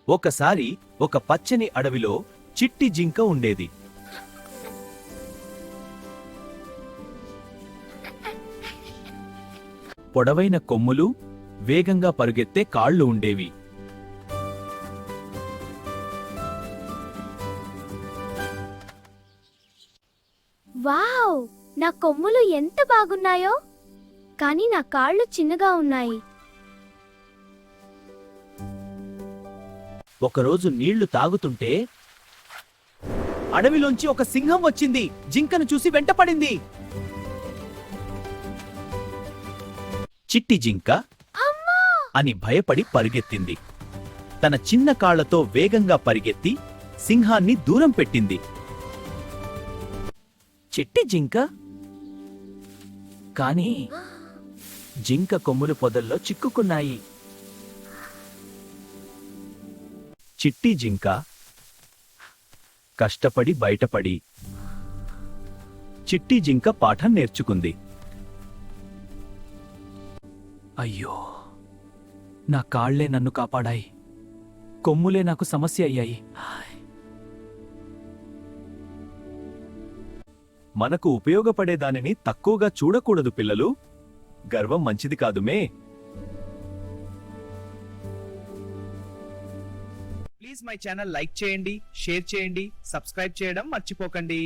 ఒకసారి ఒక పచ్చని అడవిలో చిట్టి జింక ఉండేది. పొడవైన కొమ్ములు, వేగంగా పరుగెత్తే కాళ్ళు ఉండేవి. వావ్! నా కొమ్ములు ఎంత బాగున్నాయో, కానీ నా కాళ్ళు చిన్నగా ఉన్నాయి. ఒకరోజు నీళ్లు తాగుతుంటే అడవిలోంచి ఒక సింహం వచ్చింది. జింకను చూసి వెంటపడింది. చిట్టి జింక అమ్మా! అని భయపడి పరుగెత్తింది. తన చిన్న కాళ్లతో వేగంగా పరిగెత్తి సింహాన్ని దూరం పెట్టింది. చిట్టి జింక కానీ జింక కొమ్ములు పొదల్లో చిక్కుకున్నాయి. చిట్టి జింక కష్టపడి బయటపడి చిట్టి జింక పాఠం నేర్చుకుంది. అయ్యో, నా కాళ్లే నన్ను కాపాడాయి, కొమ్ములే నాకు సమస్య అయ్యాయి. మనకు ఉపయోగపడే దానిని తక్కువగా చూడకూడదు పిల్లలు. గర్వం మంచిది కాదుమే. ప్లీజ్ మై ఛానల్ లైక్ చేయండి, షేర్ చేయండి, సబ్స్క్రైబ్ చేయడం మర్చిపోకండి.